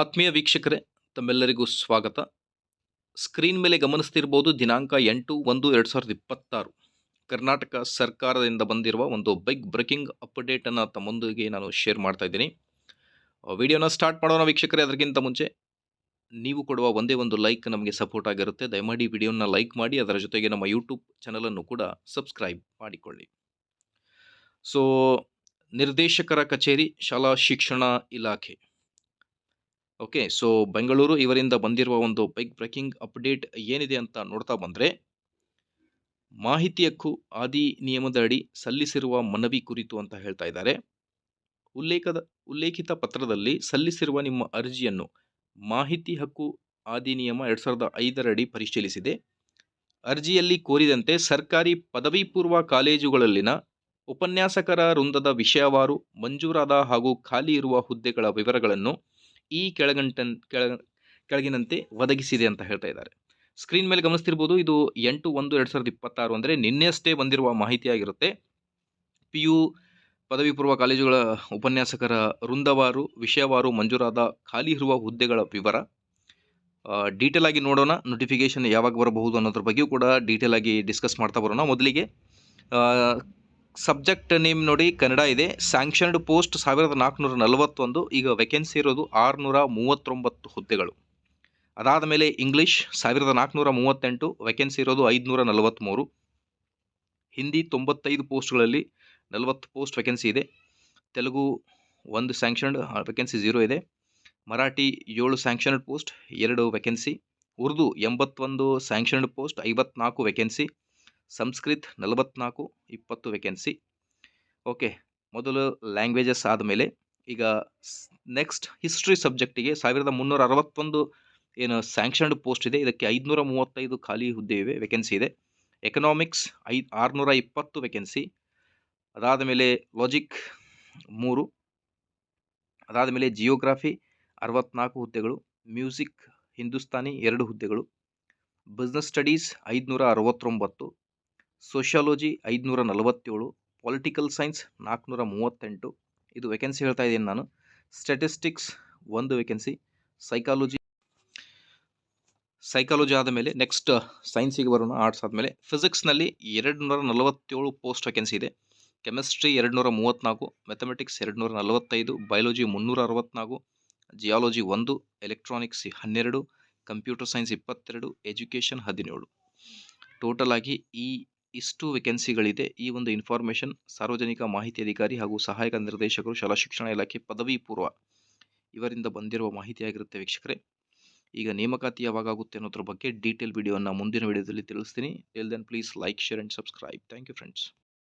ಆತ್ಮೀಯ ವೀಕ್ಷಕರೇ, ತಮ್ಮೆಲ್ಲರಿಗೂ ಸ್ವಾಗತ. ಸ್ಕ್ರೀನ್ ಮೇಲೆ ಗಮನಿಸ್ತಿರ್ಬೋದು, ದಿನಾಂಕ 8/1/2026 ಕರ್ನಾಟಕ ಸರ್ಕಾರದಿಂದ ಬಂದಿರುವ ಒಂದು ಬಿಗ್ ಬ್ರೇಕಿಂಗ್ ಅಪ್ಡೇಟನ್ನು ತಮ್ಮೊಂದಿಗೆ ನಾನು ಶೇರ್ ಮಾಡ್ತಾ ಇದ್ದೀನಿ. ವಿಡಿಯೋನ ಸ್ಟಾರ್ಟ್ ಮಾಡೋಣ ವೀಕ್ಷಕರೇ. ಅದಕ್ಕಿಂತ ಮುಂಚೆ ನೀವು ಕೊಡುವ ಒಂದೇ ಒಂದು ಲೈಕ್ ನಮಗೆ ಸಪೋರ್ಟ್ ಆಗಿರುತ್ತೆ. ದಯಮಾಡಿ ವಿಡಿಯೋನ ಲೈಕ್ ಮಾಡಿ, ಅದರ ಜೊತೆಗೆ ನಮ್ಮ ಯೂಟ್ಯೂಬ್ ಚಾನಲನ್ನು ಕೂಡ ಸಬ್ಸ್ಕ್ರೈಬ್ ಮಾಡಿಕೊಳ್ಳಿ. ಸೊ, ನಿರ್ದೇಶಕರ ಕಚೇರಿ, ಶಾಲಾ ಶಿಕ್ಷಣ ಇಲಾಖೆ. ಓಕೆ, ಸೊ ಬೆಂಗಳೂರು ಇವರಿಂದ ಬಂದಿರುವ ಒಂದು ಬಿಗ್ ಬ್ರೇಕಿಂಗ್ ಅಪ್ಡೇಟ್ ಏನಿದೆ ಅಂತ ನೋಡ್ತಾ ಬಂದರೆ, ಮಾಹಿತಿ ಹಕ್ಕು ಅಧಿನಿಯಮದ ಅಡಿ ಸಲ್ಲಿಸಿರುವ ಮನವಿ ಕುರಿತು ಅಂತ ಹೇಳ್ತಾ ಇದ್ದಾರೆ. ಉಲ್ಲೇಖಿತ ಪತ್ರದಲ್ಲಿ ಸಲ್ಲಿಸಿರುವ ನಿಮ್ಮ ಅರ್ಜಿಯನ್ನು ಮಾಹಿತಿ ಹಕ್ಕು ಅಧಿನಿಯಮ 2005 ಅಡಿ ಪರಿಶೀಲಿಸಿದೆ. ಅರ್ಜಿಯಲ್ಲಿ ಕೋರಿದಂತೆ ಸರ್ಕಾರಿ ಪದವಿ ಪೂರ್ವ ಕಾಲೇಜುಗಳಲ್ಲಿನ ಉಪನ್ಯಾಸಕರ ವೃಂದದ ವಿಷಯವಾರು ಮಂಜೂರಾದ ಹಾಗೂ ಖಾಲಿ ಇರುವ ಹುದ್ದೆಗಳ ವಿವರಗಳನ್ನು ಈ ಕೆಳಗಿನಂತೆ ಒದಗಿಸಿದೆ ಅಂತ ಹೇಳ್ತಾ ಇದ್ದಾರೆ. ಸ್ಕ್ರೀನ್ ಮೇಲೆ ಗಮನಿಸ್ತಿರ್ಬೋದು, ಇದು 8/1/2026 ಅಂದರೆ ನಿನ್ನೆಯಷ್ಟೇ ಬಂದಿರುವ ಮಾಹಿತಿಯಾಗಿರುತ್ತೆ. PU ಪದವಿ ಪೂರ್ವ ಕಾಲೇಜುಗಳ ಉಪನ್ಯಾಸಕರ ವೃಂದವಾರು ವಿಷಯವಾರು ಮಂಜೂರಾದ ಖಾಲಿ ಇರುವ ಹುದ್ದೆಗಳ ವಿವರ. ಡೀಟೇಲ್ ಆಗಿ ನೋಡೋಣ. ನೋಟಿಫಿಕೇಶನ್ ಯಾವಾಗ ಬರಬಹುದು ಅನ್ನೋದ್ರ ಬಗ್ಗೆಯೂ ಕೂಡ ಡೀಟೇಲ್ ಆಗಿ ಡಿಸ್ಕಸ್ ಮಾಡ್ತಾ ಬರೋಣ. ಮೊದಲಿಗೆ ಸಬ್ಜೆಕ್ಟ್ ನೇಮ್ ನೋಡಿ, ಕನ್ನಡ ಇದೆ. Sanctioned post 1441. ಈಗ ವೇಕೆನ್ಸಿ ಇರೋದು 639 ಹುದ್ದೆಗಳು. ಅದಾದ ಮೇಲೆ ಇಂಗ್ಲೀಷ್ 1438, ವೇಕೆನ್ಸಿ ಇರೋದು 543. ಹಿಂದಿ 95 ಪೋಸ್ಟ್ಗಳಲ್ಲಿ 40 ಪೋಸ್ಟ್ ವೇಕೆನ್ಸಿ ಇದೆ. ತೆಲುಗು 1 ಸ್ಯಾಂಕ್ಷನ್ಡ್, ವೇಕೆನ್ಸಿ 0 ಇದೆ. Marathi 7 sanctioned post, 2 vacancy. Urdu 81 sanctioned post, 54 vacancy. Sanskrit 44, 20 vacancy. Okay, ಮೊದಲು ಲ್ಯಾಂಗ್ವೇಜಸ್ ಆದಮೇಲೆ ಈಗ ನೆಕ್ಸ್ಟ್ ಹಿಸ್ಟ್ರಿ ಸಬ್ಜೆಕ್ಟಿಗೆ 1361 ಏನು ಸ್ಯಾಂಕ್ಷನ್ಡ್ ಪೋಸ್ಟ್ ಇದೆ. ಇದಕ್ಕೆ 535 ಖಾಲಿ ಹುದ್ದೆ ಇವೆ, ವೇಕೆನ್ಸಿ ಇದೆ. Economics 620 vacancy. ಅದಾದ ಮೇಲೆ ಲಾಜಿಕ್ 3. ಅದಾದ ಮೇಲೆ ಜಿಯೋಗ್ರಫಿ 64 ಹುದ್ದೆಗಳು. ಮ್ಯೂಸಿಕ್ ಹಿಂದೂಸ್ತಾನಿ 2 ಹುದ್ದೆಗಳು. Business studies 569. Sociology 547. Political science 438. ಇದು ವೇಕೆನ್ಸಿ ಹೇಳ್ತಾ ಇದ್ದೀನಿ ನಾನು. Statistics 1 vacancy. ಸೈಕಾಲಜಿ ಆದಮೇಲೆ ನೆಕ್ಸ್ಟ್ ಸೈನ್ಸಿಗೆ ಬರೋಣ. ಆರ್ಟ್ಸ್ ಆದಮೇಲೆ ಫಿಸಿಕ್ಸ್ನಲ್ಲಿ 247 ಪೋಸ್ಟ್ ವೇಕೆನ್ಸಿ ಇದೆ. Chemistry 234, mathematics 245, biology 364, geology 1, electronics 12, computer science 22, education 17. Total ಆಗಿ ಇಷ್ಟು ವೇಕೆನ್ಸಿಗಳಿದೆ. ಈ ಒಂದು ಇನ್ಫಾರ್ಮೇಷನ್ ಸಾರ್ವಜನಿಕ ಮಾಹಿತಿ ಅಧಿಕಾರಿ ಹಾಗೂ ಸಹಾಯಕ ನಿರ್ದೇಶಕರು, ಶಾಲಾ ಶಿಕ್ಷಣ ಇಲಾಖೆ ಪದವಿ ಪೂರ್ವ ಇವರಿಂದ ಬಂದಿರುವ ಮಾಹಿತಿಯಾಗಿರುತ್ತೆ ವೀಕ್ಷಕರೇ. ಈಗ ನೇಮಕಾತಿ ಯಾವಾಗ ಆಗುತ್ತೆ ಅನ್ನೋದ್ರ ಬಗ್ಗೆ ಡೀಟೇಲ್ ವಿಡಿಯೋನ ಮುಂದಿನ ವಿಡಿಯೋದಲ್ಲಿ ತಿಳಿಸ್ತೀನಿ. Till then please like, share and subscribe. Thank you friends.